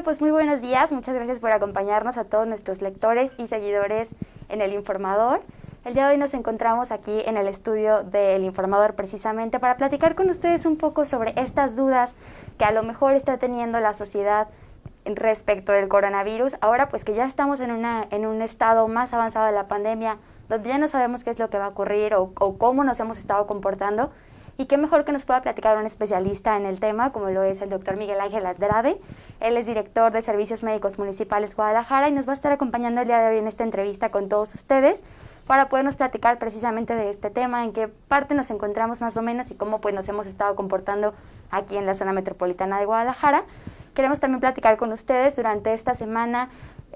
pues muy buenos días. Muchas gracias por acompañarnos a todos nuestros lectores y seguidores en El Informador. El día de hoy nos encontramos aquí en el estudio de El Informador precisamente para platicar con ustedes un poco sobre estas dudas que a lo mejor está teniendo la sociedad respecto del coronavirus. Ahora pues que ya estamos en un estado más avanzado de la pandemia, donde ya no sabemos qué es lo que va a ocurrir o cómo nos hemos estado comportando. Y qué mejor que nos pueda platicar un especialista en el tema, como lo es el doctor Miguel Ángel Andrade. Él es director de Servicios Médicos Municipales Guadalajara y nos va a estar acompañando el día de hoy en esta entrevista con todos ustedes para podernos platicar precisamente de este tema, en qué parte nos encontramos más o menos y cómo pues nos hemos estado comportando aquí en la zona metropolitana de Guadalajara. Queremos también platicar con ustedes durante esta semana.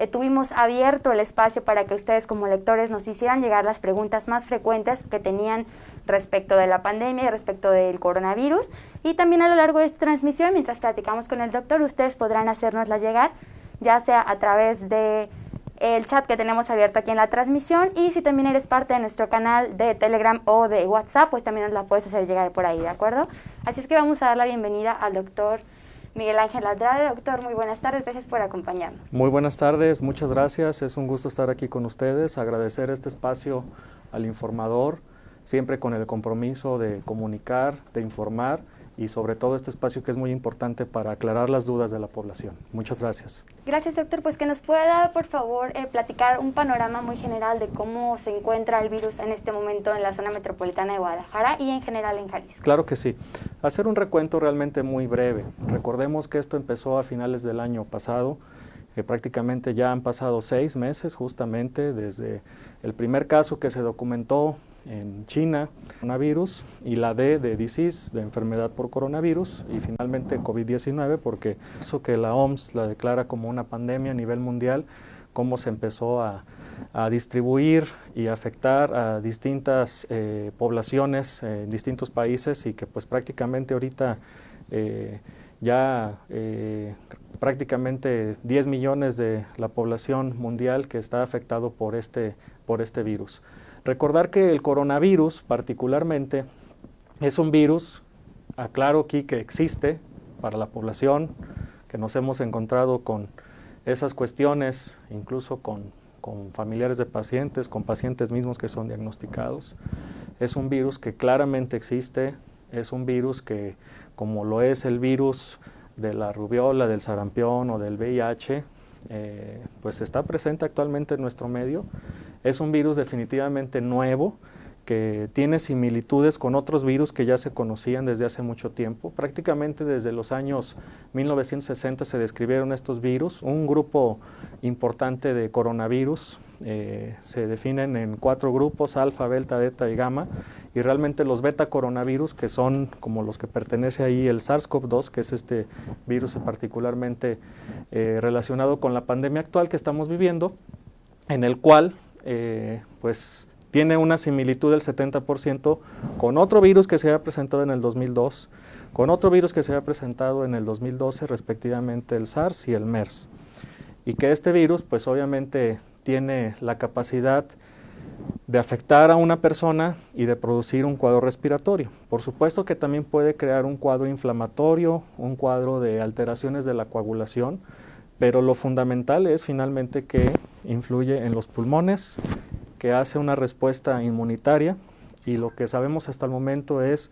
Tuvimos abierto el espacio para que ustedes como lectores nos hicieran llegar las preguntas más frecuentes que tenían respecto de la pandemia y respecto del coronavirus. Y también a lo largo de esta transmisión, mientras platicamos con el doctor, ustedes podrán hacérnoslas llegar, ya sea a través de el chat que tenemos abierto aquí en la transmisión, y si también eres parte de nuestro canal de Telegram o de WhatsApp, pues también nos la puedes hacer llegar por ahí, ¿de acuerdo? Así es que vamos a dar la bienvenida al doctor Miguel Ángel Andrade. Doctor, muy buenas tardes, gracias por acompañarnos. Muy buenas tardes, muchas gracias, es un gusto estar aquí con ustedes, agradecer este espacio al Informador, siempre con el compromiso de comunicar, de informar y sobre todo este espacio que es muy importante para aclarar las dudas de la población. Muchas gracias. Gracias, doctor. Pues que nos pueda, por favor, platicar un panorama muy general de cómo se encuentra el virus en este momento en la zona metropolitana de Guadalajara y en general en Jalisco. Claro que sí. Hacer un recuento realmente muy breve. Recordemos que esto empezó a finales del año pasado. Prácticamente ya han pasado 6 meses justamente desde el primer caso que se documentó en China, coronavirus, y la D de disease, de enfermedad por coronavirus, y finalmente COVID-19, porque eso que la OMS la declara como una pandemia a nivel mundial, cómo se empezó a distribuir y afectar a distintas poblaciones en distintos países, y que pues prácticamente ahorita prácticamente 10 millones de la población mundial que está afectado por este virus. Recordar que el coronavirus particularmente es un virus, aclaro aquí que existe para la población, que nos hemos encontrado con esas cuestiones, incluso con familiares de pacientes, con pacientes mismos que son diagnosticados. Es un virus que claramente existe, es un virus que, como lo es el virus de la rubiola, del sarampión o del VIH, pues está presente actualmente en nuestro medio. Es un virus definitivamente nuevo, que tiene similitudes con otros virus que ya se conocían desde hace mucho tiempo. Prácticamente desde los años 1960 se describieron estos virus, un grupo importante de coronavirus. Se definen en 4 grupos, alfa, beta, delta y gamma, y realmente los beta coronavirus, que son como los que pertenece ahí el SARS-CoV-2, que es este virus particularmente relacionado con la pandemia actual que estamos viviendo, en el cual pues tiene una similitud del 70% con otro virus que se había presentado en el 2002, con otro virus que se había presentado en el 2012, respectivamente el SARS y el MERS. Y que este virus, pues obviamente tiene la capacidad de afectar a una persona y de producir un cuadro respiratorio. Por supuesto que también puede crear un cuadro inflamatorio, un cuadro de alteraciones de la coagulación, pero lo fundamental es finalmente que influye en los pulmones, que hace una respuesta inmunitaria, y lo que sabemos hasta el momento es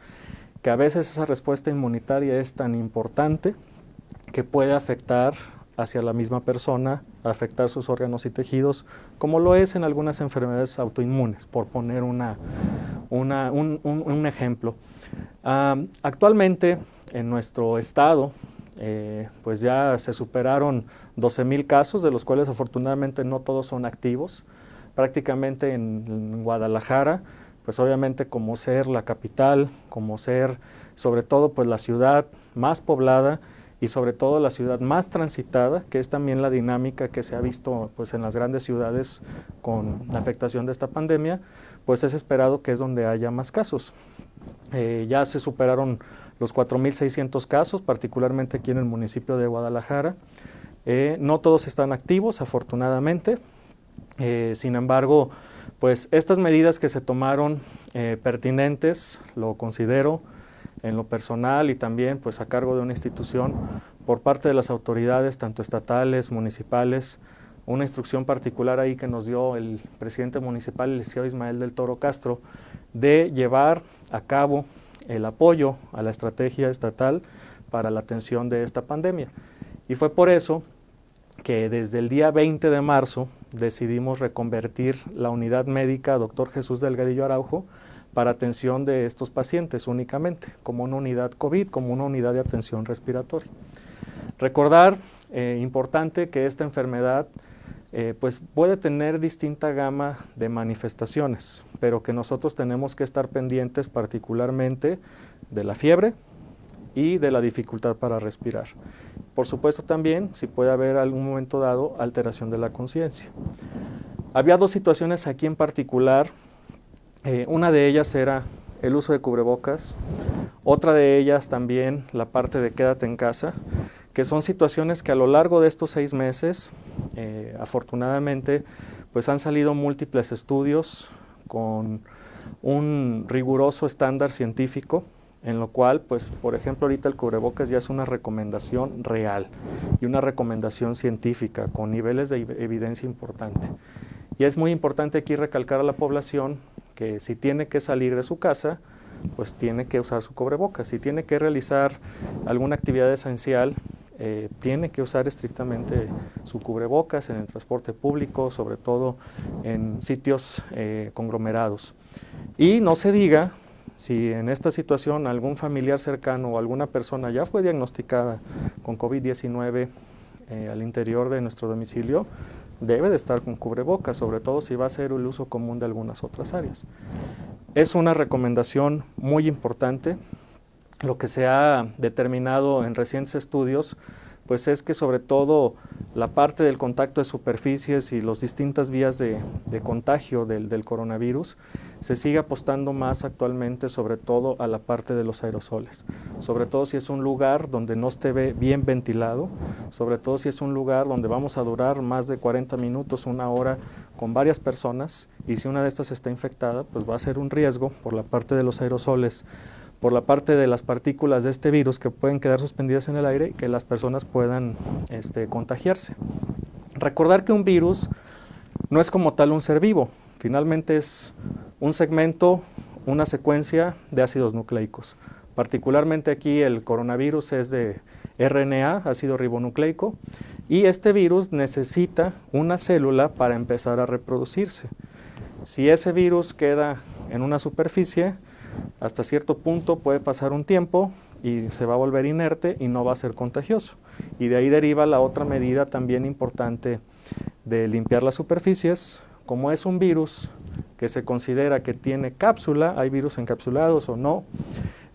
que a veces esa respuesta inmunitaria es tan importante que puede afectar hacia la misma persona, afectar sus órganos y tejidos, como lo es en algunas enfermedades autoinmunes, por poner un ejemplo. Actualmente en nuestro estado, pues ya se superaron 12,000 casos, de los cuales afortunadamente no todos son activos. Prácticamente en Guadalajara, pues obviamente como ser la capital, como ser sobre todo pues la ciudad más poblada y sobre todo la ciudad más transitada, que es también la dinámica que se ha visto pues en las grandes ciudades con la afectación de esta pandemia, pues es esperado que es donde haya más casos. Ya se superaron los 4,600 casos, particularmente aquí en el municipio de Guadalajara. No todos están activos, afortunadamente. Sin embargo, pues estas medidas que se tomaron pertinentes, lo considero en lo personal y también pues a cargo de una institución, por parte de las autoridades, tanto estatales, municipales, una instrucción particular ahí que nos dio el presidente municipal, el licenciado Ismael del Toro Castro, de llevar a cabo el apoyo a la estrategia estatal para la atención de esta pandemia. Y fue por eso que desde el día 20 de marzo decidimos reconvertir la unidad médica Dr. Jesús Delgadillo Araujo para atención de estos pacientes únicamente, como una unidad COVID, como una unidad de atención respiratoria. Recordar, importante, que esta enfermedad pues puede tener distinta gama de manifestaciones, pero que nosotros tenemos que estar pendientes particularmente de la fiebre y de la dificultad para respirar. Por supuesto también, si puede haber algún momento dado, alteración de la conciencia. Había dos situaciones aquí en particular, una de ellas era el uso de cubrebocas, otra de ellas también la parte de quédate en casa, que son situaciones que a lo largo de estos 6 meses, afortunadamente, pues han salido múltiples estudios con un riguroso estándar científico, en lo cual, pues, por ejemplo, ahorita el cubrebocas ya es una recomendación real y una recomendación científica con niveles de evidencia importante. Y es muy importante aquí recalcar a la población que si tiene que salir de su casa, pues tiene que usar su cubrebocas. Si tiene que realizar alguna actividad esencial, tiene que usar estrictamente su cubrebocas en el transporte público, sobre todo en sitios conglomerados. Y no se diga si en esta situación algún familiar cercano o alguna persona ya fue diagnosticada con COVID-19 al interior de nuestro domicilio, debe de estar con cubrebocas, sobre todo si va a ser el uso común de algunas otras áreas. Es una recomendación muy importante. Lo que se ha determinado en recientes estudios, pues es que sobre todo la parte del contacto de superficies y las distintas vías de contagio del coronavirus, se sigue apostando más actualmente sobre todo a la parte de los aerosoles, sobre todo si es un lugar donde no esté bien ventilado, sobre todo si es un lugar donde vamos a durar más de 40 minutos, 1 hora con varias personas, y si una de estas está infectada, pues va a ser un riesgo por la parte de los aerosoles, por la parte de las partículas de este virus que pueden quedar suspendidas en el aire y que las personas puedan contagiarse. Recordar que un virus no es como tal un ser vivo, finalmente es un segmento, una secuencia de ácidos nucleicos. Particularmente aquí el coronavirus es de RNA, ácido ribonucleico, y este virus necesita una célula para empezar a reproducirse. Si ese virus queda en una superficie, hasta cierto punto puede pasar un tiempo y se va a volver inerte y no va a ser contagioso. Y de ahí deriva la otra medida también importante de limpiar las superficies. Como es un virus que se considera que tiene cápsula, hay virus encapsulados o no,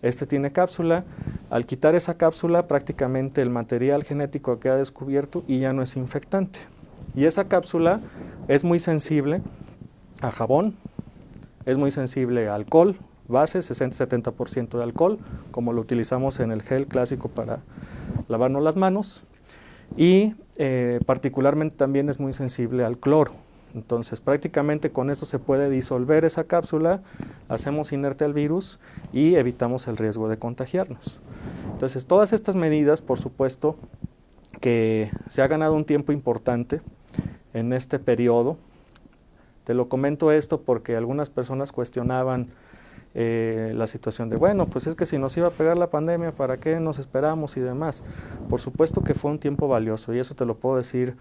este tiene cápsula, al quitar esa cápsula prácticamente el material genético queda descubierto y ya no es infectante. Y esa cápsula es muy sensible a jabón, es muy sensible a alcohol, base, 60-70% de alcohol, como lo utilizamos en el gel clásico para lavarnos las manos, y particularmente también es muy sensible al cloro. Entonces prácticamente con eso se puede disolver esa cápsula, hacemos inerte al virus y evitamos el riesgo de contagiarnos. Entonces todas estas medidas, por supuesto, que se ha ganado un tiempo importante en este periodo. Te lo comento esto porque algunas personas cuestionaban la situación de, bueno, pues es que si nos iba a pegar la pandemia, ¿para qué nos esperamos y demás? Por supuesto que fue un tiempo valioso y eso te lo puedo decir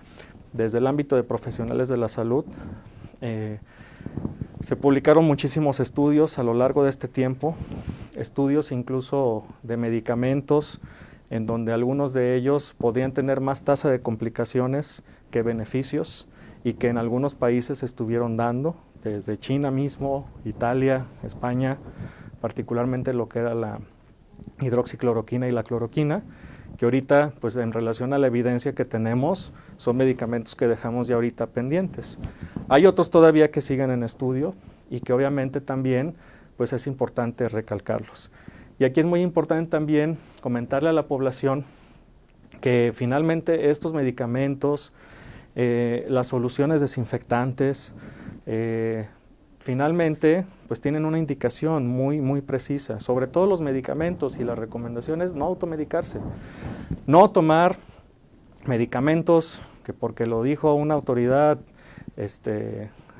desde el ámbito de profesionales de la salud. Se publicaron muchísimos estudios a lo largo de este tiempo, estudios incluso de medicamentos, en donde algunos de ellos podían tener más tasa de complicaciones que beneficios y que en algunos países estuvieron dando, desde China mismo, Italia, España, particularmente lo que era la hidroxicloroquina y la cloroquina, que ahorita, pues en relación a la evidencia que tenemos, son medicamentos que dejamos ya ahorita pendientes. Hay otros todavía que siguen en estudio y que obviamente también, pues es importante recalcarlos. Y aquí es muy importante también comentarle a la población que finalmente estos medicamentos, las soluciones desinfectantes, finalmente pues tienen una indicación muy precisa, sobre todo los medicamentos y las recomendaciones no automedicarse. No tomar medicamentos que porque lo dijo una autoridad,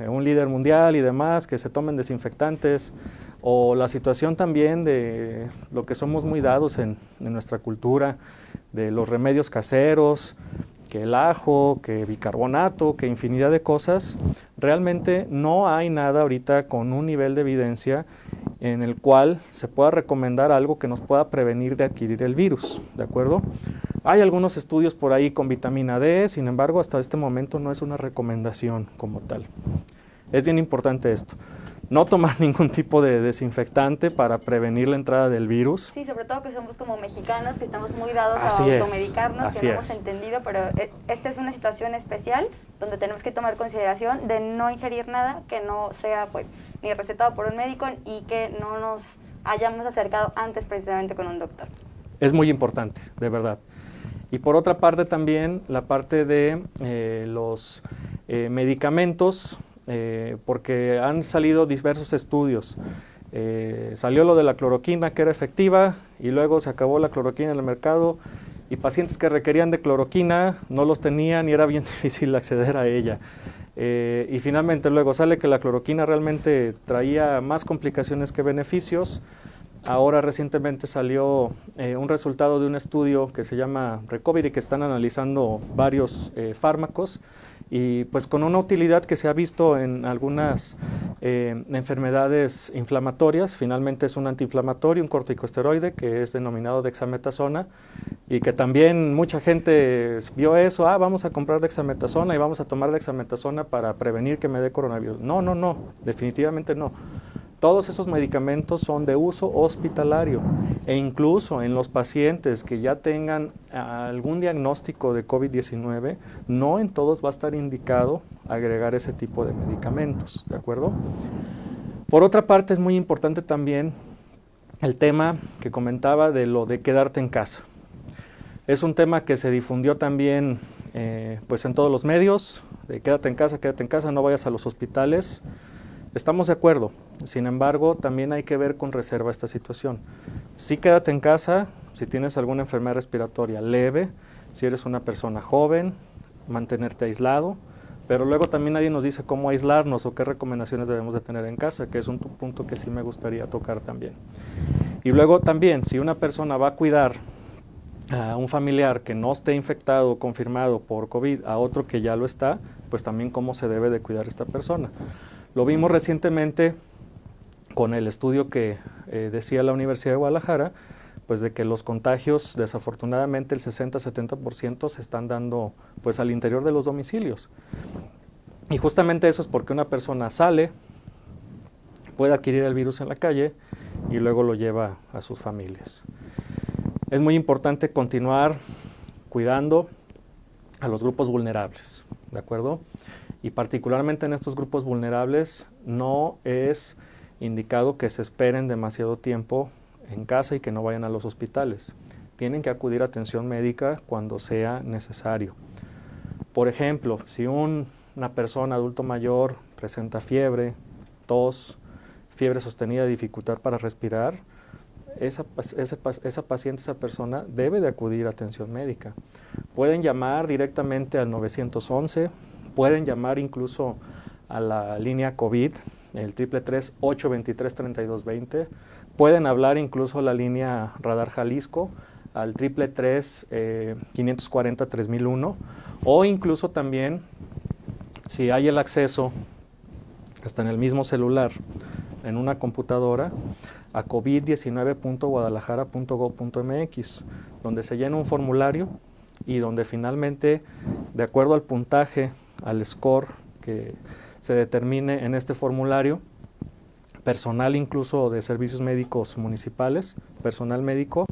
un líder mundial y demás, que se tomen desinfectantes, o la situación también de lo que somos muy dados en nuestra cultura, de los remedios caseros, que el ajo, que bicarbonato, que infinidad de cosas. Realmente no hay nada ahorita con un nivel de evidencia en el cual se pueda recomendar algo que nos pueda prevenir de adquirir el virus, ¿de acuerdo? Hay algunos estudios por ahí con vitamina D, sin embargo, hasta este momento no es una recomendación como tal. Es bien importante esto. No tomar ningún tipo de desinfectante para prevenir la entrada del virus. Sí, sobre todo que somos como mexicanos, que estamos muy dados Así a es, automedicarnos, así que no hemos es. entendido, pero esta es una situación especial donde tenemos que tomar consideración de no ingerir nada que no sea pues ni recetado por un médico y que no nos hayamos acercado antes precisamente con un doctor. Es muy importante, de verdad. Y por otra parte también la parte de los medicamentos, porque han salido diversos estudios. Salió lo de la cloroquina que era efectiva y luego se acabó la cloroquina en el mercado y pacientes que requerían de cloroquina no los tenían y era bien difícil acceder a ella. Y finalmente luego sale que la cloroquina realmente traía más complicaciones que beneficios. Ahora recientemente salió un resultado de un estudio que se llama Recovery, que están analizando varios fármacos y pues con una utilidad que se ha visto en algunas enfermedades inflamatorias. Finalmente es un antiinflamatorio, un corticosteroide que es denominado dexametasona y que también mucha gente vio eso, vamos a comprar dexametasona y vamos a tomar dexametasona para prevenir que me dé coronavirus. No, no, no, definitivamente no. Todos esos medicamentos son de uso hospitalario e incluso en los pacientes que ya tengan algún diagnóstico de COVID-19, no en todos va a estar indicado agregar ese tipo de medicamentos, ¿de acuerdo? Por otra parte, es muy importante también el tema que comentaba de lo de quedarte en casa. Es un tema que se difundió también pues en todos los medios, de quédate en casa, no vayas a los hospitales. Estamos de acuerdo, sin embargo, también hay que ver con reserva esta situación. Sí, quédate en casa si tienes alguna enfermedad respiratoria leve, si eres una persona joven, mantenerte aislado, pero luego también nadie nos dice cómo aislarnos o qué recomendaciones debemos de tener en casa, que es un punto que sí me gustaría tocar también. Y luego también, si una persona va a cuidar a un familiar que no esté infectado o confirmado por COVID a otro que ya lo está, pues también cómo se debe de cuidar esta persona. Lo vimos recientemente con el estudio que decía la Universidad de Guadalajara, pues de que los contagios, desafortunadamente, el 60-70% se están dando pues al interior de los domicilios. Y justamente eso es porque una persona sale, puede adquirir el virus en la calle y luego lo lleva a sus familias. Es muy importante continuar cuidando a los grupos vulnerables, ¿de acuerdo? Y particularmente en estos grupos vulnerables no es indicado que se esperen demasiado tiempo en casa y que no vayan a los hospitales. Tienen que acudir a atención médica cuando sea necesario. Por ejemplo, si una persona adulto mayor presenta fiebre, tos, fiebre sostenida, dificultad para respirar, esa paciente, esa persona debe de acudir a atención médica. Pueden llamar directamente al 911, pueden llamar incluso a la línea COVID, el 333-823-3220. Pueden hablar incluso a la línea Radar Jalisco, al 333-540-3001. O incluso también, si hay el acceso, hasta en el mismo celular, en una computadora, a covid19.guadalajara.gov.mx, donde se llena un formulario y donde finalmente, de acuerdo al puntaje, al score que se determine en este formulario, personal incluso de servicios médicos municipales, personal médico,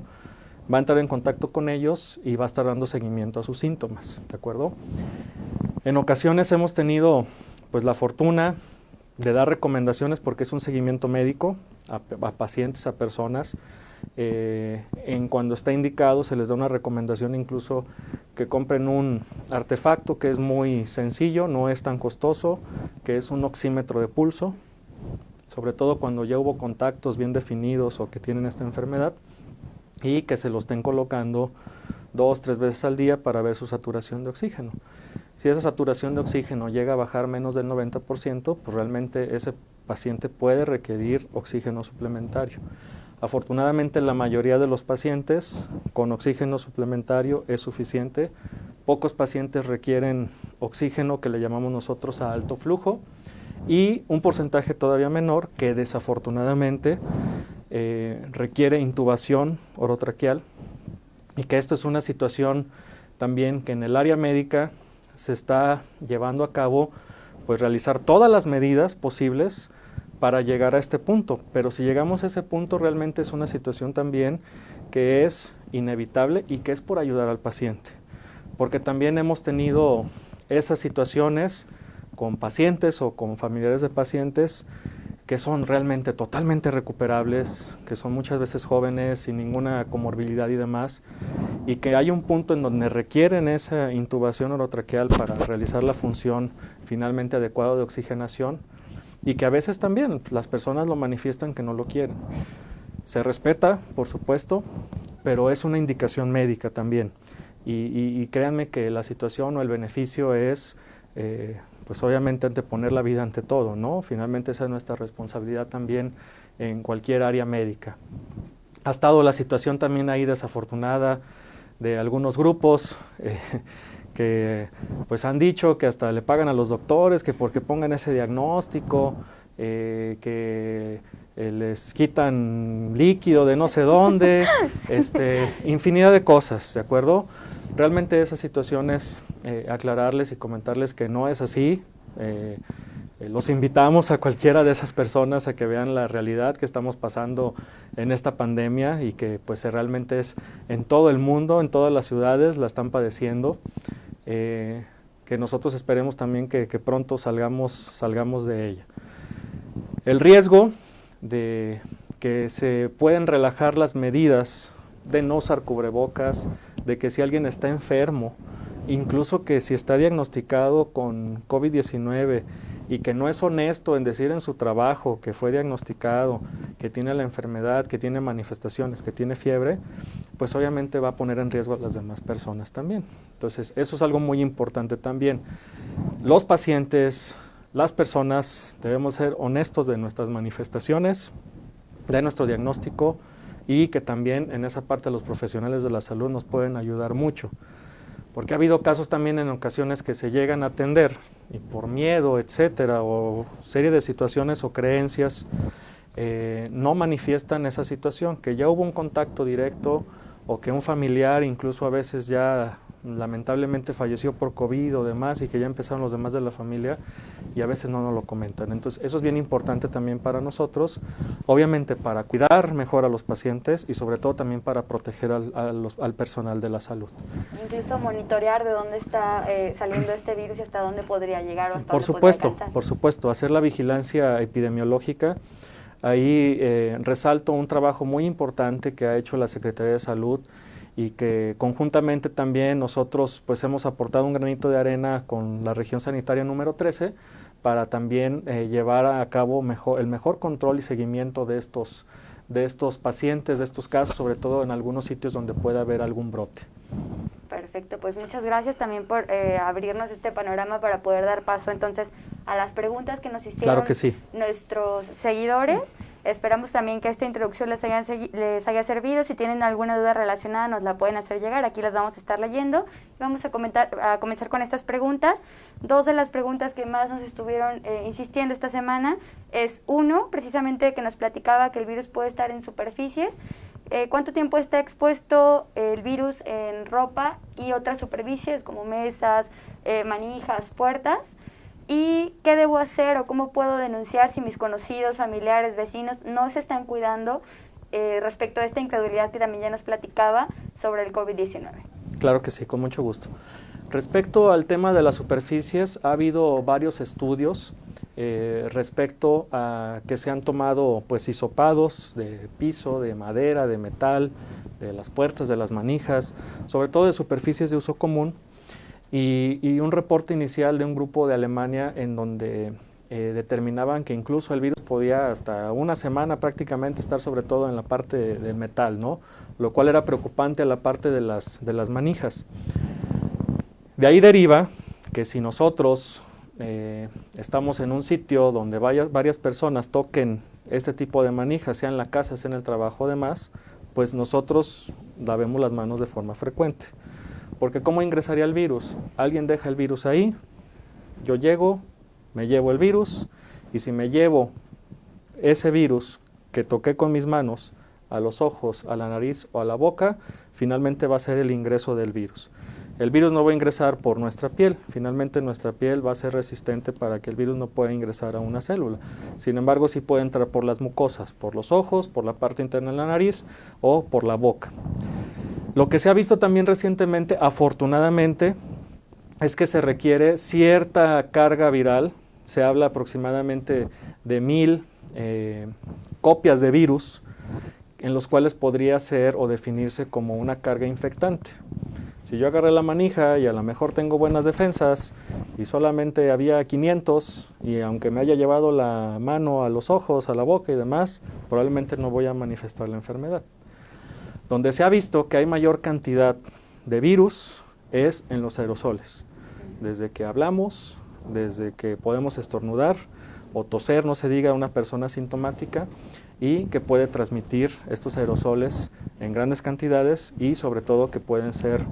va a entrar en contacto con ellos y va a estar dando seguimiento a sus síntomas, ¿de acuerdo? En ocasiones hemos tenido pues la fortuna de dar recomendaciones porque es un seguimiento médico a pacientes, a personas. En cuando está indicado se les da una recomendación incluso que compren un artefacto que es muy sencillo, no es tan costoso, que es un oxímetro de pulso, sobre todo cuando ya hubo contactos bien definidos o que tienen esta enfermedad, y que se lo estén colocando 2, 3 veces al día para ver su saturación de oxígeno. Si esa saturación de oxígeno llega a bajar menos del 90%, pues realmente ese paciente puede requerir oxígeno suplementario. Afortunadamente la mayoría de los pacientes con oxígeno suplementario es suficiente. Pocos pacientes requieren oxígeno que le llamamos nosotros a alto flujo y un porcentaje todavía menor que desafortunadamente requiere intubación orotraqueal y que esto es una situación también que en el área médica se está llevando a cabo, pues realizar todas las medidas posibles para llegar a este punto, pero si llegamos a ese punto realmente es una situación también que es inevitable y que es por ayudar al paciente, porque también hemos tenido esas situaciones con pacientes o con familiares de pacientes que son realmente totalmente recuperables, que son muchas veces jóvenes, sin ninguna comorbilidad y demás, y que hay un punto en donde requieren esa intubación orotraqueal para realizar la función finalmente adecuada de oxigenación, y que a veces también las personas lo manifiestan que no lo quieren. Se respeta, por supuesto, pero es una indicación médica también, y créanme que la situación o el beneficio es pues obviamente anteponer la vida ante todo, ¿no? Finalmente esa es nuestra responsabilidad también en cualquier área médica. Ha estado la situación también ahí desafortunada de algunos grupos que pues han dicho que hasta le pagan a los doctores que porque pongan ese diagnóstico, que les quitan líquido de no sé dónde, infinidad de cosas, ¿de acuerdo? Realmente esas situaciones, aclararles y comentarles que no es así. Los invitamos a cualquiera de esas personas a que vean la realidad que estamos pasando en esta pandemia y que pues realmente es en todo el mundo, en todas las ciudades la están padeciendo. Que nosotros esperemos también que pronto salgamos de ella. El riesgo de que se pueden relajar las medidas de no usar cubrebocas, de que si alguien está enfermo, incluso que si está diagnosticado con COVID-19 y que no es honesto en decir en su trabajo que fue diagnosticado, que tiene la enfermedad, que tiene manifestaciones, que tiene fiebre, pues obviamente va a poner en riesgo a las demás personas también. Entonces, eso es algo muy importante también. Los pacientes, las personas, debemos ser honestos de nuestras manifestaciones, de nuestro diagnóstico y que también en esa parte los profesionales de la salud nos pueden ayudar mucho. Porque ha habido casos también en ocasiones que se llegan a atender y por miedo, etcétera, o serie de situaciones o creencias, no manifiestan esa situación, que ya hubo un contacto directo o que un familiar incluso a veces ya lamentablemente falleció por COVID o demás y que ya empezaron los demás de la familia y a veces no nos lo comentan. Entonces eso es bien importante también para nosotros, obviamente para cuidar mejor a los pacientes y sobre todo también para proteger al personal de la salud. Incluso monitorear de dónde está saliendo este virus y hasta dónde podría llegar o hasta Por dónde podría supuesto, alcanzar. por supuesto, hacer la vigilancia epidemiológica. Ahí resalto un trabajo muy importante que ha hecho la Secretaría de Salud y que conjuntamente también nosotros pues hemos aportado un granito de arena con la región sanitaria número 13 para también llevar a cabo el mejor control y seguimiento de estos pacientes, de estos casos, sobre todo en algunos sitios donde pueda haber algún brote. Perfecto, pues muchas gracias también por abrirnos este panorama para poder dar paso entonces a las preguntas que nos hicieron Claro que sí. Nuestros seguidores. Esperamos también que esta introducción les haya servido. Si tienen alguna duda relacionada nos la pueden hacer llegar, aquí las vamos a estar leyendo. Vamos a comenzar con estas preguntas. Dos de las preguntas que más nos estuvieron insistiendo esta semana es uno, precisamente que nos platicaba que el virus puede estar en superficies. ¿Cuánto tiempo está expuesto el virus en ropa y otras superficies como mesas, manijas, puertas? ¿Y qué debo hacer o cómo puedo denunciar si mis conocidos, familiares, vecinos no se están cuidando respecto a esta incredulidad que también ya nos platicaba sobre el COVID-19? Claro que sí, con mucho gusto. Respecto al tema de las superficies, ha habido varios estudios respecto a que se han tomado pues hisopados de piso, de madera, de metal, de las puertas, de las manijas, sobre todo de superficies de uso común, y un reporte inicial de un grupo de Alemania en donde determinaban que incluso el virus podía hasta una semana prácticamente estar sobre todo en la parte de metal, ¿no? lo cual era preocupante a la parte de las manijas. De ahí deriva que si nosotros estamos en un sitio donde varias personas toquen este tipo de manijas, sea en la casa, sea en el trabajo, demás, pues nosotros lavemos las manos de forma frecuente. Porque ¿cómo ingresaría el virus? Alguien deja el virus ahí, yo llego, me llevo el virus, y si me llevo ese virus que toqué con mis manos a los ojos, a la nariz o a la boca, finalmente va a ser el ingreso del virus. El virus no va a ingresar por nuestra piel, finalmente nuestra piel va a ser resistente para que el virus no pueda ingresar a una célula. Sin embargo, sí puede entrar por las mucosas, por los ojos, por la parte interna de la nariz o por la boca. Lo que se ha visto también recientemente, afortunadamente, es que se requiere cierta carga viral. Se habla aproximadamente de 1000 copias de virus en los cuales podría ser o definirse como una carga infectante. Si yo agarré la manija y a lo mejor tengo buenas defensas y solamente había 500 y aunque me haya llevado la mano a los ojos, a la boca y demás, probablemente no voy a manifestar la enfermedad. Donde se ha visto que hay mayor cantidad de virus es en los aerosoles. Desde que hablamos, desde que podemos estornudar o toser, no se diga, a una persona asintomática, y que puede transmitir estos aerosoles en grandes cantidades y sobre todo que pueden ser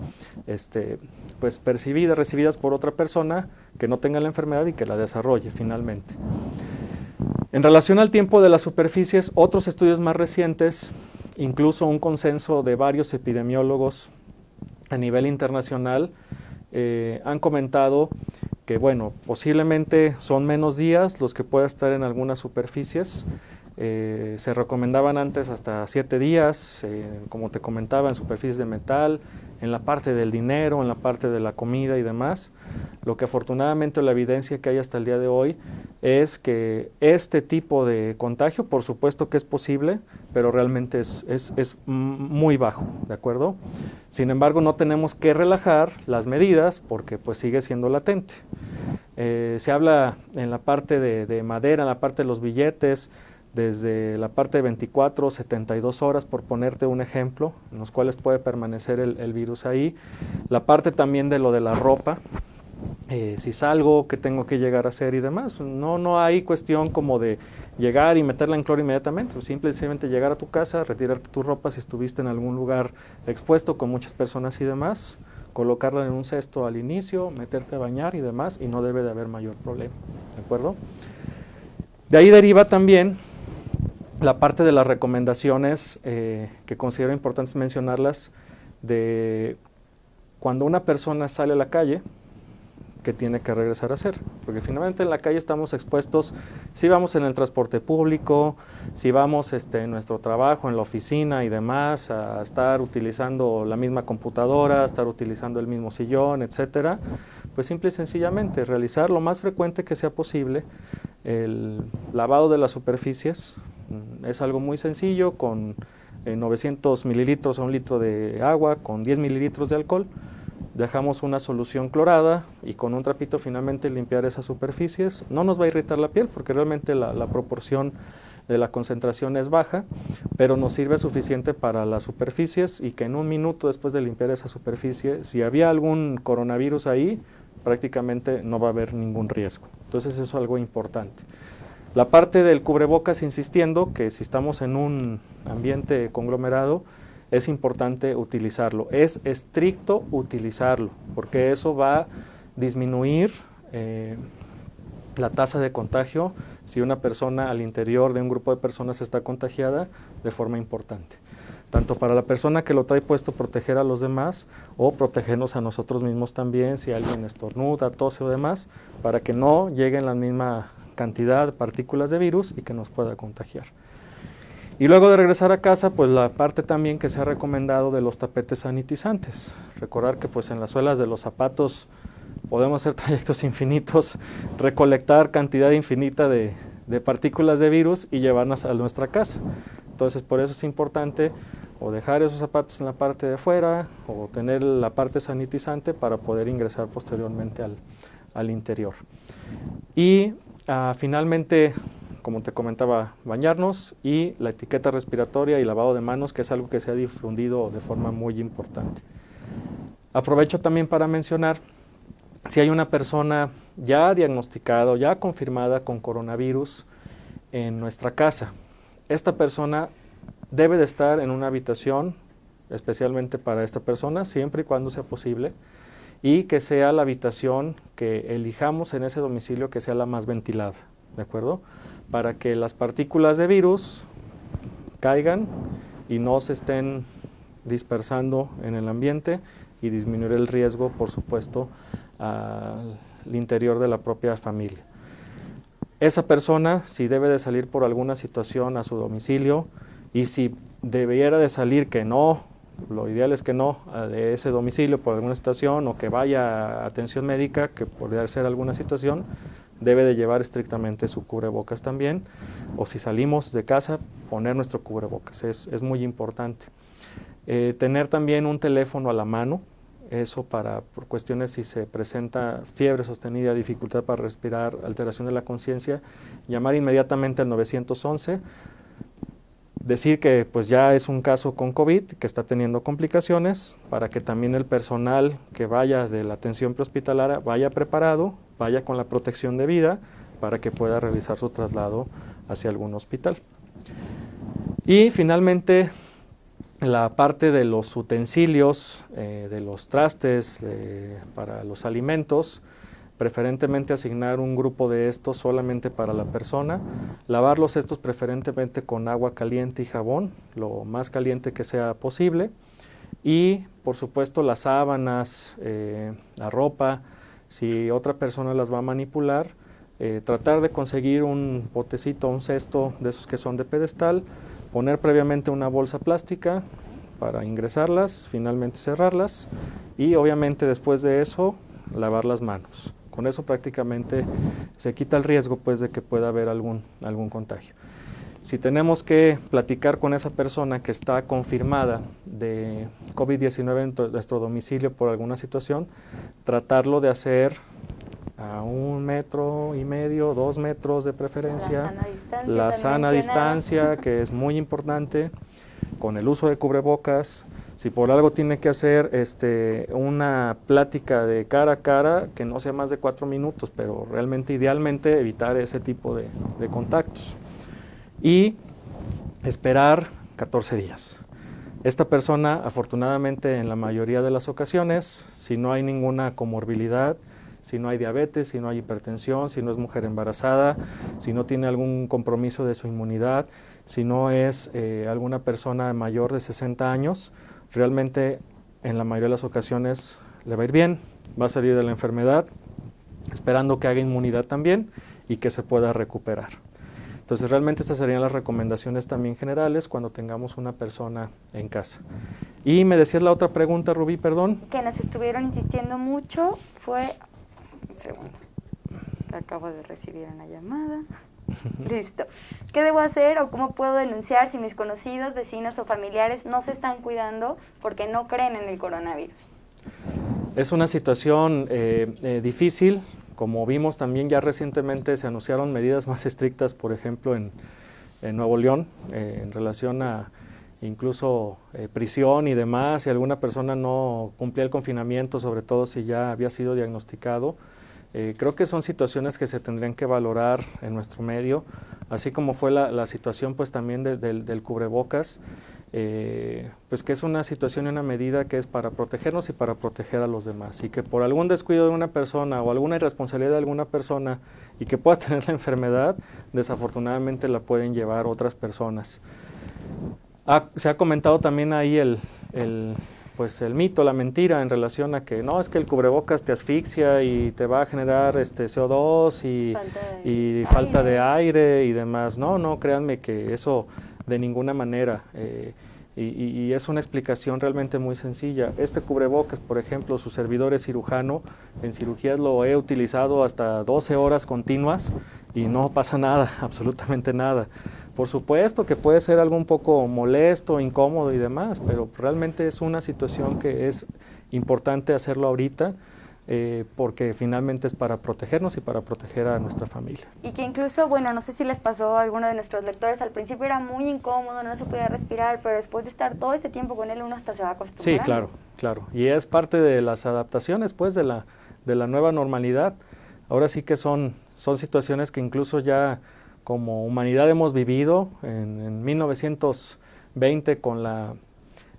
pues recibidas por otra persona que no tenga la enfermedad y que la desarrolle finalmente. En relación al tiempo de las superficies, otros estudios más recientes, incluso un consenso de varios epidemiólogos a nivel internacional, han comentado que, bueno, posiblemente son menos días los que pueda estar en algunas superficies. Se recomendaban antes hasta 7 días, como te comentaba, en superficies de metal, en la parte del dinero, en la parte de la comida y demás. Lo que afortunadamente la evidencia que hay hasta el día de hoy es que este tipo de contagio, por supuesto que es posible, pero realmente es muy bajo, ¿de acuerdo? Sin embargo, no tenemos que relajar las medidas porque pues sigue siendo latente. Se habla en la parte de madera, en la parte de los billetes, desde la parte de 24 o 72 horas, por ponerte un ejemplo, en los cuales puede permanecer el virus ahí. La parte también de lo de la ropa, si salgo, qué tengo que llegar a hacer y demás. No hay cuestión como de llegar y meterla en cloro inmediatamente, simplemente llegar a tu casa, retirarte tu ropa si estuviste en algún lugar expuesto con muchas personas y demás, colocarla en un cesto al inicio, meterte a bañar y demás, y no debe de haber mayor problema, ¿de acuerdo? De ahí deriva también la parte de las recomendaciones que considero importantes mencionarlas, de cuando una persona sale a la calle, ¿qué tiene que regresar a hacer? Porque finalmente en la calle estamos expuestos, si vamos en el transporte público, si vamos en nuestro trabajo, en la oficina y demás, a estar utilizando la misma computadora, a estar utilizando el mismo sillón, etcétera, pues simple y sencillamente realizar lo más frecuente que sea posible el lavado de las superficies. Es algo muy sencillo, con 900 mililitros a 1 litro de agua, con 10 mililitros de alcohol, dejamos una solución clorada y con un trapito finalmente limpiar esas superficies. No nos va a irritar la piel porque realmente la proporción de la concentración es baja, pero nos sirve suficiente para las superficies y que en 1 minuto después de limpiar esa superficie, si había algún coronavirus ahí, prácticamente no va a haber ningún riesgo. Entonces eso es algo importante. La parte del cubrebocas, insistiendo que si estamos en un ambiente conglomerado, es importante utilizarlo. Es estricto utilizarlo, porque eso va a disminuir la tasa de contagio si una persona al interior de un grupo de personas está contagiada de forma importante. Tanto para la persona que lo trae puesto, proteger a los demás, o protegernos a nosotros mismos también, si alguien estornuda, tose o demás, para que no lleguen la misma cantidad de partículas de virus y que nos pueda contagiar. Y luego de regresar a casa, pues la parte también que se ha recomendado de los tapetes sanitizantes. Recordar que pues en las suelas de los zapatos podemos hacer trayectos infinitos, recolectar cantidad infinita de partículas de virus y llevarlas a nuestra casa. Entonces por eso es importante o dejar esos zapatos en la parte de afuera o tener la parte sanitizante para poder ingresar posteriormente al interior. Y finalmente, como te comentaba, bañarnos y la etiqueta respiratoria y lavado de manos, que es algo que se ha difundido de forma muy importante. Aprovecho también para mencionar, si hay una persona ya diagnosticada o ya confirmada con coronavirus en nuestra casa, esta persona debe de estar en una habitación especialmente para esta persona, siempre y cuando sea posible, y que sea la habitación que elijamos en ese domicilio que sea la más ventilada, ¿de acuerdo? Para que las partículas de virus caigan y no se estén dispersando en el ambiente y disminuir el riesgo, por supuesto, al interior de la propia familia. Esa persona, si debe de salir por alguna situación a su domicilio, y si debiera de salir que no, lo ideal es que no, de ese domicilio por alguna situación o que vaya a atención médica, que podría ser alguna situación, debe de llevar estrictamente su cubrebocas también, o si salimos de casa, poner nuestro cubrebocas, es muy importante. Tener también un teléfono a la mano, eso por cuestiones si se presenta fiebre sostenida, dificultad para respirar, alteración de la conciencia, llamar inmediatamente al 911, decir que pues ya es un caso con COVID, que está teniendo complicaciones, para que también el personal que vaya de la atención prehospitalaria vaya preparado, vaya con la protección debida, para que pueda realizar su traslado hacia algún hospital. Y finalmente, la parte de los utensilios, de los trastes para los alimentos, preferentemente asignar un grupo de estos solamente para la persona, lavarlos estos preferentemente con agua caliente y jabón, lo más caliente que sea posible, y por supuesto las sábanas, la ropa, si otra persona las va a manipular, tratar de conseguir un botecito, un cesto de esos que son de pedestal, poner previamente una bolsa plástica para ingresarlas, finalmente cerrarlas y obviamente después de eso lavar las manos. Con eso prácticamente se quita el riesgo pues de que pueda haber algún contagio. Si tenemos que platicar con esa persona que está confirmada de COVID-19 en nuestro domicilio por alguna situación, tratarlo de hacer a 1,5 metros, 2 metros de preferencia, la sana distancia, que es muy importante, con el uso de cubrebocas. Si por algo tiene que hacer una plática de cara a cara, que no sea más de 4 minutos, pero realmente idealmente evitar ese tipo de contactos. Y esperar 14 días. Esta persona, afortunadamente, en la mayoría de las ocasiones, si no hay ninguna comorbilidad, si no hay diabetes, si no hay hipertensión, si no es mujer embarazada, si no tiene algún compromiso de su inmunidad, si no es alguna persona mayor de 60 años, realmente en la mayoría de las ocasiones le va a ir bien, va a salir de la enfermedad, esperando que haga inmunidad también y que se pueda recuperar. Entonces realmente estas serían las recomendaciones también generales cuando tengamos una persona en casa. Y me decías la otra pregunta, Rubí, perdón. Que nos estuvieron insistiendo mucho fue... Un segundo. Acabo de recibir una llamada. Listo. ¿Qué debo hacer o cómo puedo denunciar si mis conocidos, vecinos o familiares no se están cuidando porque no creen en el coronavirus? Es una situación difícil. Como vimos también ya recientemente se anunciaron medidas más estrictas, por ejemplo en Nuevo León, en relación a incluso prisión y demás, si alguna persona no cumplía el confinamiento, sobre todo si ya había sido diagnosticado. Creo que son situaciones que se tendrían que valorar en nuestro medio, así como fue la situación pues también del cubrebocas, pues que es una situación y una medida que es para protegernos y para proteger a los demás, y que por algún descuido de una persona o alguna irresponsabilidad de alguna persona y que pueda tener la enfermedad, desafortunadamente la pueden llevar otras personas. Se ha comentado también ahí el mito, la mentira en relación a que no, es que el cubrebocas te asfixia y te va a generar CO2 y falta de aire y demás. No, créanme que eso de ninguna manera, y es una explicación realmente muy sencilla. Este cubrebocas, por ejemplo, su servidor es cirujano, en cirugías lo he utilizado hasta 12 horas continuas y no pasa nada, absolutamente nada. Por supuesto que puede ser algo un poco molesto, incómodo y demás, pero realmente es una situación que es importante hacerlo ahorita. porque finalmente es para protegernos y para proteger a nuestra familia. Y que incluso, bueno, no sé si les pasó a alguno de nuestros lectores, al principio era muy incómodo, no se podía respirar, pero después de estar todo este tiempo con él, uno hasta se va acostumbrando. Sí, claro, claro. Y es parte de las adaptaciones, pues, de la nueva normalidad. Ahora sí que son situaciones que incluso ya como humanidad hemos vivido en 1920 con la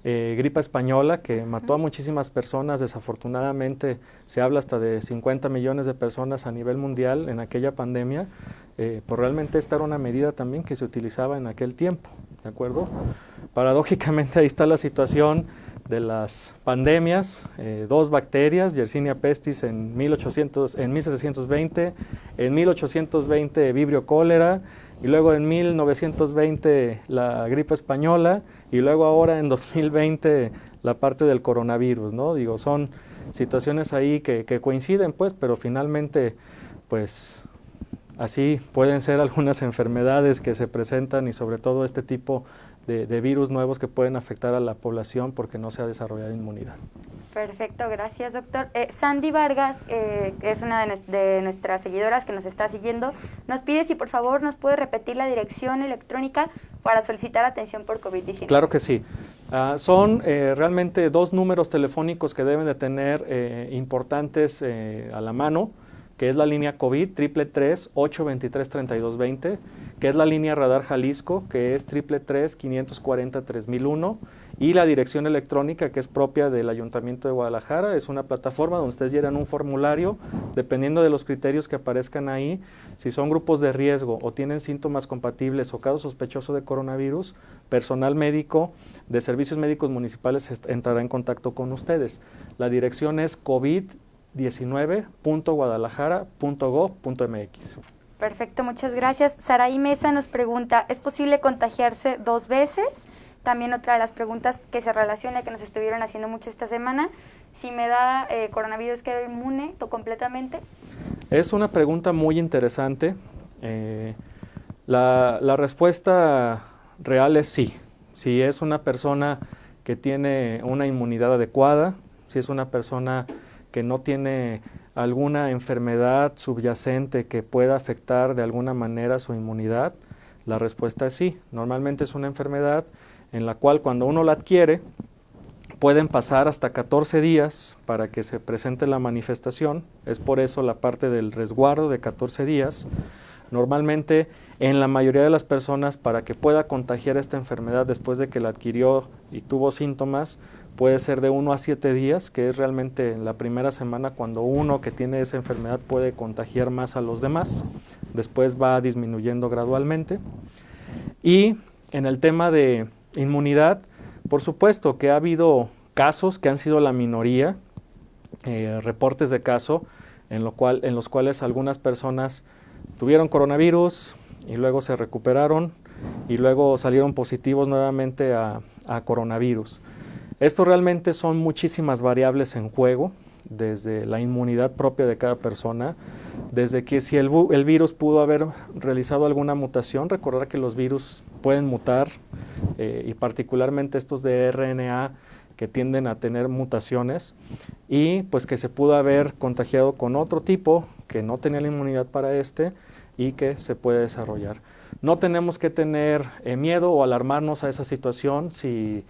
gripe española que mató a muchísimas personas. Desafortunadamente se habla hasta de 50 millones de personas a nivel mundial en aquella pandemia. Pues realmente esta era una medida también que se utilizaba en aquel tiempo, ¿de acuerdo? Paradójicamente ahí está la situación de las pandemias, dos bacterias, Yersinia pestis en 1720, en 1820 vibrio cólera, y luego en 1920 la gripe española, y luego ahora en 2020 la parte del coronavirus, ¿no? Digo, son situaciones ahí que coinciden, pues, pero finalmente, pues, así pueden ser algunas enfermedades que se presentan y sobre todo este tipo de virus nuevos que pueden afectar a la población porque no se ha desarrollado inmunidad. Perfecto, gracias, doctor. Sandy Vargas, es una de nuestras seguidoras que nos está siguiendo, nos pide si por favor nos puede repetir la dirección electrónica para solicitar atención por COVID-19. Claro que sí. Son realmente dos números telefónicos que deben de tener importantes a la mano, que es la línea COVID 333-823-3220, que es la línea Radar Jalisco, que es 333-540-3001, y la dirección electrónica que es propia del Ayuntamiento de Guadalajara. Es una plataforma donde ustedes llenan un formulario, dependiendo de los criterios que aparezcan ahí, si son grupos de riesgo o tienen síntomas compatibles o caso sospechoso de coronavirus, personal médico de servicios médicos municipales entrará en contacto con ustedes. La dirección es covid19.guadalajara.gov.mx. Perfecto, muchas gracias. Saraí Mesa nos pregunta, ¿es posible contagiarse 2 veces? También otra de las preguntas que se relaciona, que nos estuvieron haciendo mucho esta semana, si me da coronavirus, ¿quedo inmune completamente? Es una pregunta muy interesante. La respuesta real es sí. Si es una persona que tiene una inmunidad adecuada, si es una persona que no tiene alguna enfermedad subyacente que pueda afectar de alguna manera su inmunidad, la respuesta es sí. Normalmente es una enfermedad en la cual cuando uno la adquiere pueden pasar hasta 14 días para que se presente la manifestación. Es por eso la parte del resguardo de 14 días. Normalmente en la mayoría de las personas, para que pueda contagiar esta enfermedad después de que la adquirió y tuvo síntomas, puede ser de 1 a 7 días, que es realmente la primera semana cuando uno que tiene esa enfermedad puede contagiar más a los demás. Después va disminuyendo gradualmente. Y en el tema de inmunidad, por supuesto que ha habido casos que han sido la minoría, reportes de caso en los cuales algunas personas tuvieron coronavirus y luego se recuperaron y luego salieron positivos nuevamente a coronavirus. Esto realmente son muchísimas variables en juego, desde la inmunidad propia de cada persona, desde que si el virus pudo haber realizado alguna mutación. Recordar que los virus pueden mutar y particularmente estos de RNA que tienden a tener mutaciones, y pues que se pudo haber contagiado con otro tipo que no tenía la inmunidad para este y que se puede desarrollar. No tenemos que tener miedo o alarmarnos a esa situación si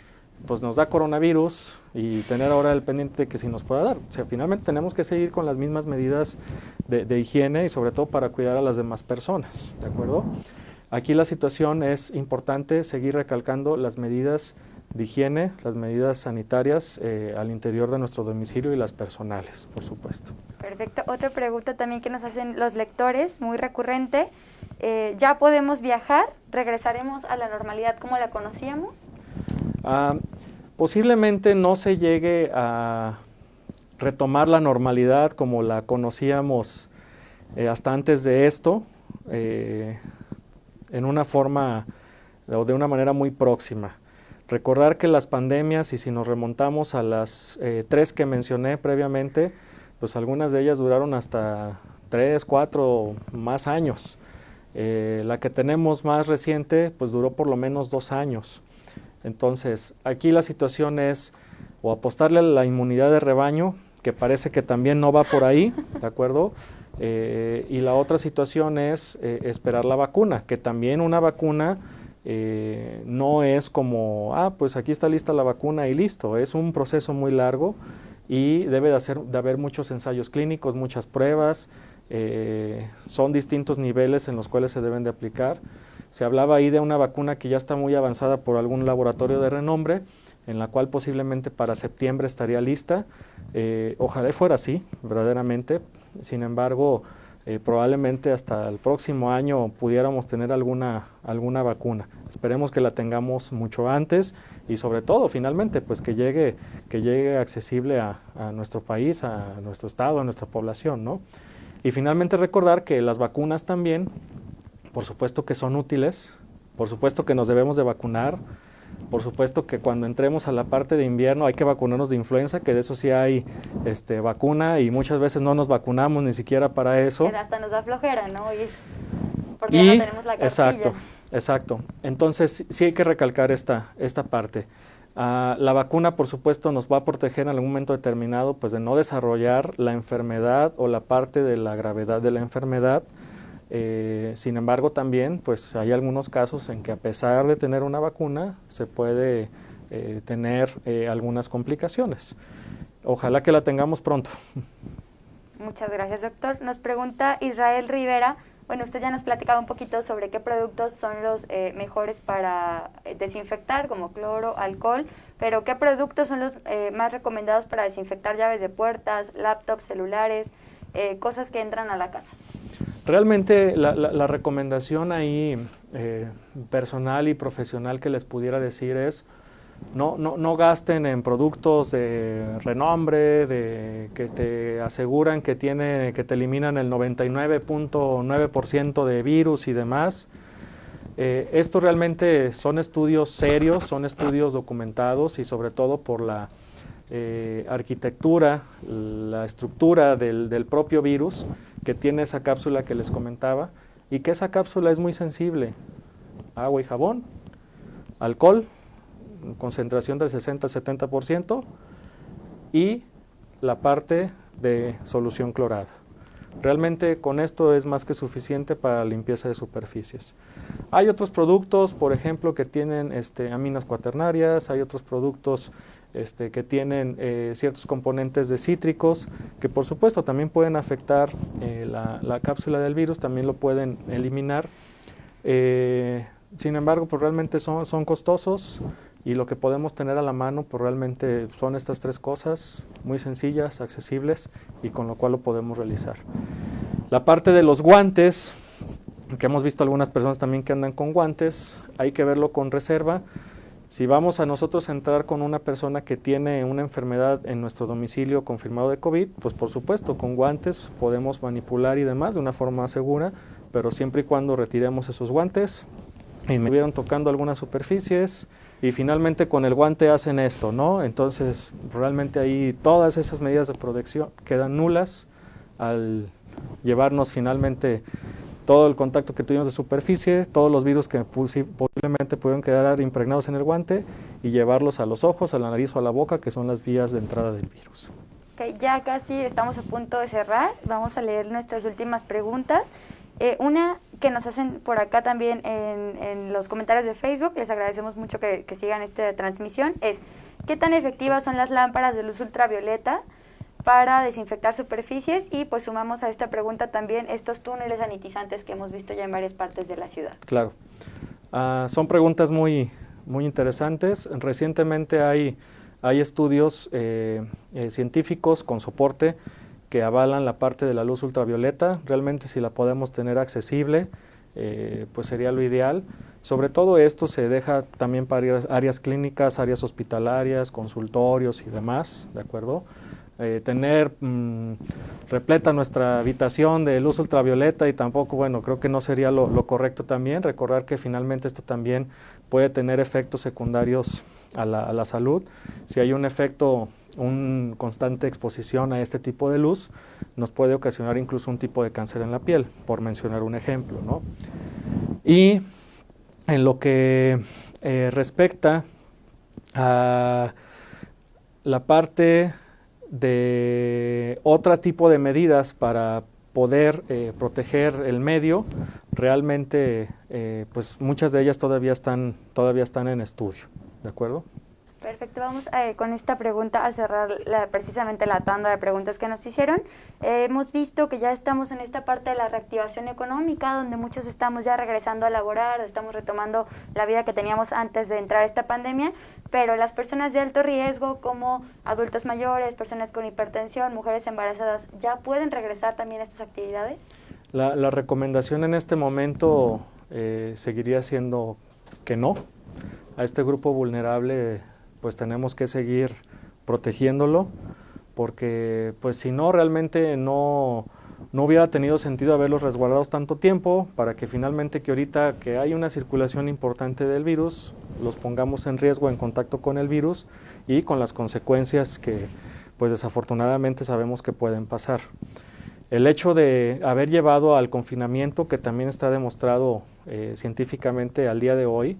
pues nos da coronavirus y tener ahora el pendiente de que si nos pueda dar. O sea, finalmente tenemos que seguir con las mismas medidas de higiene y sobre todo para cuidar a las demás personas, ¿de acuerdo? Aquí la situación es importante seguir recalcando las medidas de higiene, las medidas sanitarias al interior de nuestro domicilio y las personales, por supuesto. Perfecto. Otra pregunta también que nos hacen los lectores, muy recurrente. ¿Ya podemos viajar? ¿Regresaremos a la normalidad como la conocíamos? Posiblemente no se llegue a retomar la normalidad como la conocíamos hasta antes de esto, en una forma o de una manera muy próxima. Recordar que las pandemias, y si nos remontamos a las 3 que mencioné previamente, pues algunas de ellas duraron hasta 3, 4 más años. La que tenemos más reciente, pues duró por lo menos 2 años. Entonces, aquí la situación es o apostarle a la inmunidad de rebaño, que parece que también no va por ahí, ¿de acuerdo? Y la otra situación es esperar la vacuna, que también una vacuna no es como, pues aquí está lista la vacuna y listo, es un proceso muy largo y debe de haber muchos ensayos clínicos, muchas pruebas, son distintos niveles en los cuales se deben de aplicar. Se hablaba ahí de una vacuna que ya está muy avanzada por algún laboratorio de renombre, en la cual posiblemente para septiembre estaría lista. Ojalá fuera así, verdaderamente. Sin embargo, probablemente hasta el próximo año pudiéramos tener alguna vacuna. Esperemos que la tengamos mucho antes y sobre todo, finalmente, pues que llegue accesible a nuestro país, a nuestro estado, a nuestra población, ¿no? Y finalmente recordar que las vacunas también, por supuesto que son útiles, por supuesto que nos debemos de vacunar, por supuesto que cuando entremos a la parte de invierno hay que vacunarnos de influenza, que de eso sí hay vacuna y muchas veces no nos vacunamos ni siquiera para eso. Que hasta nos da flojera, ¿no? Porque ya no tenemos la cartilla. Exacto. Entonces sí hay que recalcar esta parte. La vacuna, por supuesto, nos va a proteger en algún momento determinado pues de no desarrollar la enfermedad o la parte de la gravedad de la enfermedad. Sin embargo, también pues hay algunos casos en que a pesar de tener una vacuna se puede tener algunas complicaciones. Ojalá que la tengamos pronto. Muchas gracias, doctor. Nos pregunta Israel Rivera. Bueno, usted ya nos platicaba un poquito sobre qué productos son los mejores para desinfectar, como cloro, alcohol, pero ¿qué productos son los más recomendados para desinfectar llaves de puertas, laptops, celulares, cosas que entran a la casa? Realmente la recomendación ahí personal y profesional que les pudiera decir es no gasten en productos de renombre, que te aseguran que te eliminan el 99.9% de virus y demás. Esto realmente son estudios serios, son estudios documentados y sobre todo por la arquitectura, la estructura del propio virus que tiene esa cápsula que les comentaba y que esa cápsula es muy sensible. Agua y jabón, alcohol, concentración del 60-70% y la parte de solución clorada. Realmente con esto es más que suficiente para limpieza de superficies. Hay otros productos, por ejemplo, que tienen aminas cuaternarias, hay otros productos que tienen ciertos componentes de cítricos, que por supuesto también pueden afectar la cápsula del virus, también lo pueden eliminar. Sin embargo, pues realmente son costosos y lo que podemos tener a la mano pues realmente son estas tres cosas muy sencillas, accesibles y con lo cual lo podemos realizar. La parte de los guantes, que hemos visto algunas personas también que andan con guantes, hay que verlo con reserva. Si vamos a nosotros a entrar con una persona que tiene una enfermedad en nuestro domicilio confirmado de COVID, pues por supuesto con guantes podemos manipular y demás de una forma segura, pero siempre y cuando retiremos esos guantes y me estuvieron tocando algunas superficies y finalmente con el guante hacen esto, ¿no? Entonces realmente ahí todas esas medidas de protección quedan nulas al llevarnos finalmente todo el contacto que tuvimos de superficie, todos los virus que posiblemente pudieron quedar impregnados en el guante y llevarlos a los ojos, a la nariz o a la boca, que son las vías de entrada del virus. Okay, ya casi estamos a punto de cerrar. Vamos a leer nuestras últimas preguntas. Una que nos hacen por acá también en los comentarios de Facebook, les agradecemos mucho que sigan esta transmisión, es ¿qué tan efectivas son las lámparas de luz ultravioleta para desinfectar superficies? Y pues sumamos a esta pregunta también estos túneles sanitizantes que hemos visto ya en varias partes de la ciudad. Claro, son preguntas muy interesantes. Recientemente hay estudios científicos con soporte que avalan la parte de la luz ultravioleta. Realmente si la podemos tener accesible, pues sería lo ideal. Sobre todo esto se deja también para áreas clínicas, áreas hospitalarias, consultorios y demás, ¿de acuerdo? Tener repleta nuestra habitación de luz ultravioleta y tampoco, bueno, creo que no sería lo correcto también. Recordar que finalmente esto también puede tener efectos secundarios a la salud. Si hay un efecto, una constante exposición a este tipo de luz, nos puede ocasionar incluso un tipo de cáncer en la piel, por mencionar un ejemplo, ¿no? Y en lo que respecta a la parte de otro tipo de medidas para poder proteger el medio, realmente pues muchas de ellas todavía están en estudio, ¿de acuerdo? Perfecto, vamos con esta pregunta a cerrar precisamente la tanda de preguntas que nos hicieron. Hemos visto que ya estamos en esta parte de la reactivación económica, donde muchos estamos ya regresando a laborar, estamos retomando la vida que teníamos antes de entrar a esta pandemia, pero las personas de alto riesgo, como adultos mayores, personas con hipertensión, mujeres embarazadas, ¿ya pueden regresar también a estas actividades? La recomendación en este momento seguiría siendo que no. A este grupo vulnerable pues tenemos que seguir protegiéndolo, porque pues si no, realmente no hubiera tenido sentido haberlos resguardados tanto tiempo para que finalmente que ahorita que hay una circulación importante del virus, los pongamos en riesgo en contacto con el virus y con las consecuencias que pues desafortunadamente sabemos que pueden pasar. El hecho de haber llevado al confinamiento, que también está demostrado científicamente al día de hoy,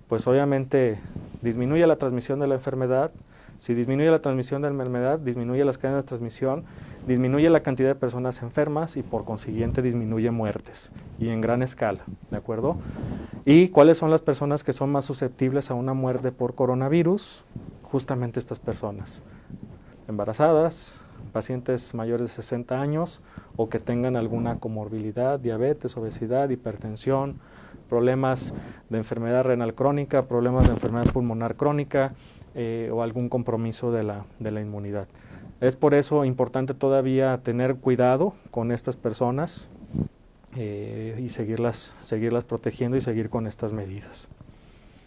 pues obviamente disminuye la transmisión de la enfermedad. Si disminuye la transmisión de la enfermedad, disminuye las cadenas de transmisión, disminuye la cantidad de personas enfermas y por consiguiente disminuye muertes, y en gran escala, ¿de acuerdo? ¿Y cuáles son las personas que son más susceptibles a una muerte por coronavirus? Justamente estas personas, embarazadas, pacientes mayores de 60 años o que tengan alguna comorbilidad, diabetes, obesidad, hipertensión, problemas de enfermedad renal crónica, problemas de enfermedad pulmonar crónica o algún compromiso de la inmunidad. Es por eso importante todavía tener cuidado con estas personas y seguirlas protegiendo y seguir con estas medidas.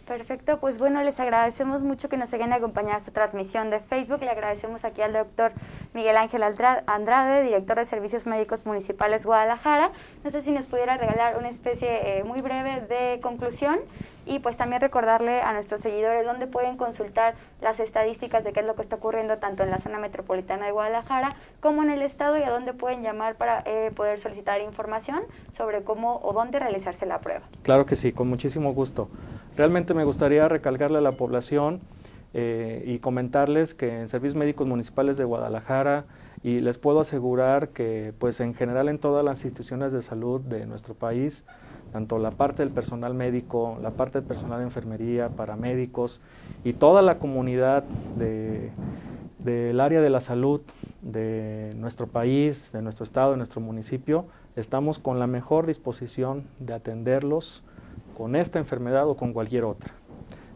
Perfecto, pues bueno, les agradecemos mucho que nos hayan acompañado a esta transmisión de Facebook. Le agradecemos aquí al doctor Miguel Ángel Andrade, director de Servicios Médicos Municipales Guadalajara. No sé si nos pudiera regalar una especie muy breve de conclusión y pues también recordarle a nuestros seguidores dónde pueden consultar las estadísticas de qué es lo que está ocurriendo tanto en la zona metropolitana de Guadalajara como en el estado y a dónde pueden llamar para poder solicitar información sobre cómo o dónde realizarse la prueba. Claro que sí, con muchísimo gusto. Realmente me gustaría recalcarle a la población y comentarles que en Servicios Médicos Municipales de Guadalajara, y les puedo asegurar que pues en general en todas las instituciones de salud de nuestro país, tanto la parte del personal médico, la parte del personal de enfermería, paramédicos y toda la comunidad del área de la salud de nuestro país, de nuestro estado, de nuestro municipio, estamos con la mejor disposición de atenderlos con esta enfermedad o con cualquier otra.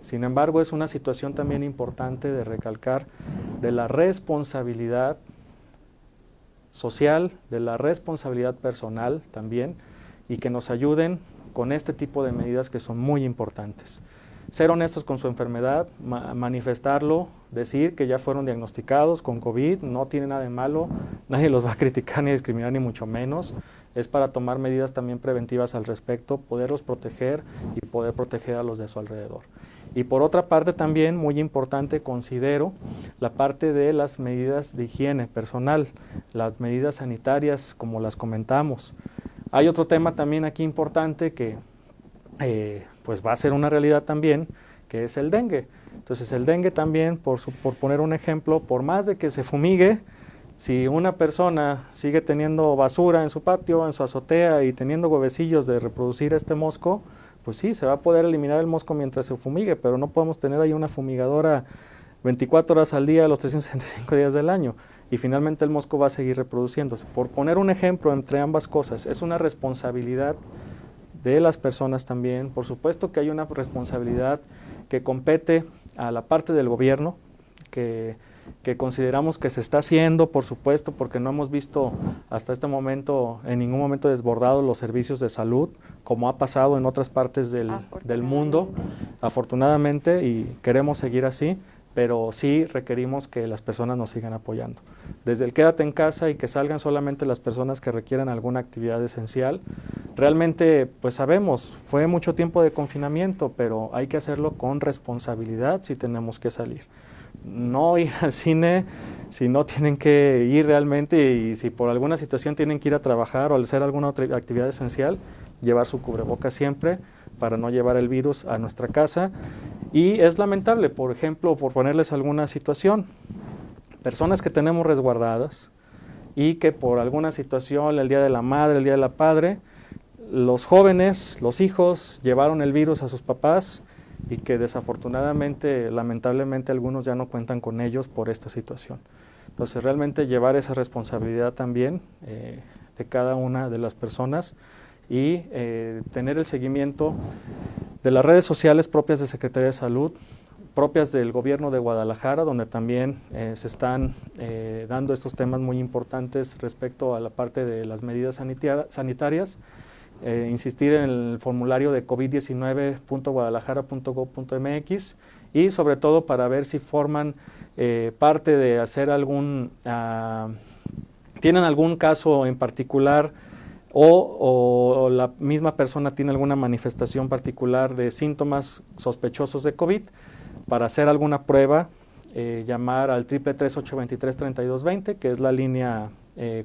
Sin embargo, es una situación también importante de recalcar de la responsabilidad social, de la responsabilidad personal también, y que nos ayuden con este tipo de medidas que son muy importantes. Ser honestos con su enfermedad, manifestarlo, decir que ya fueron diagnosticados con COVID, no tiene nada de malo, nadie los va a criticar ni discriminar ni mucho menos. Es para tomar medidas también preventivas al respecto, poderlos proteger y poder proteger a los de su alrededor. Y por otra parte también, muy importante, considero la parte de las medidas de higiene personal, las medidas sanitarias como las comentamos. Hay otro tema también aquí importante que pues va a ser una realidad también, que es el dengue. Entonces el dengue también, por poner un ejemplo, por más de que se fumigue, si una persona sigue teniendo basura en su patio, en su azotea y teniendo huevecillos de reproducir este mosco, pues sí, se va a poder eliminar el mosco mientras se fumigue, pero no podemos tener ahí una fumigadora 24 horas al día, los 365 días del año, y finalmente el mosco va a seguir reproduciéndose. Por poner un ejemplo entre ambas cosas, es una responsabilidad de las personas también. Por supuesto que hay una responsabilidad que compete a la parte del gobierno, que consideramos que se está haciendo, por supuesto, porque no hemos visto hasta este momento, en ningún momento desbordados los servicios de salud, como ha pasado en otras partes del mundo, afortunadamente, y queremos seguir así, pero sí requerimos que las personas nos sigan apoyando. Desde el quédate en casa y que salgan solamente las personas que requieran alguna actividad esencial. Realmente, pues sabemos, fue mucho tiempo de confinamiento, pero hay que hacerlo con responsabilidad si tenemos que salir. No ir al cine si no tienen que ir realmente, y si por alguna situación tienen que ir a trabajar o hacer alguna otra actividad esencial, llevar su cubrebocas siempre para no llevar el virus a nuestra casa. Y es lamentable, por ejemplo, por ponerles alguna situación, personas que tenemos resguardadas y que por alguna situación, el Día de la Madre, el Día de la Padre, los jóvenes, los hijos, llevaron el virus a sus papás y que desafortunadamente, lamentablemente, algunos ya no cuentan con ellos por esta situación. Entonces, realmente llevar esa responsabilidad también de cada una de las personas y tener el seguimiento de las redes sociales propias de Secretaría de Salud, propias del Gobierno de Guadalajara, donde también se están dando estos temas muy importantes respecto a la parte de las medidas sanitarias. Insistir en el formulario de covid19.guadalajara.gov.mx y sobre todo para ver si forman parte de hacer tienen algún caso en particular o la misma persona tiene alguna manifestación particular de síntomas sospechosos de COVID, para hacer alguna prueba, llamar al 333-823-3220, que es la línea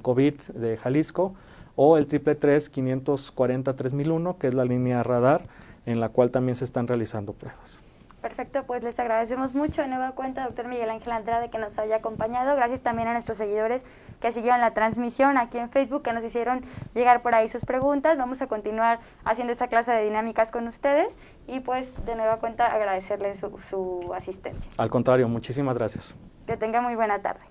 COVID de Jalisco, o el 333-540-3001, que es la línea radar, en la cual también se están realizando pruebas. Perfecto, pues les agradecemos mucho de nueva cuenta, doctor Miguel Ángel Andrade, que nos haya acompañado. Gracias también a nuestros seguidores que siguieron la transmisión aquí en Facebook, que nos hicieron llegar por ahí sus preguntas. Vamos a continuar haciendo esta clase de dinámicas con ustedes y pues de nueva cuenta agradecerles su asistencia. Al contrario, muchísimas gracias. Que tenga muy buena tarde.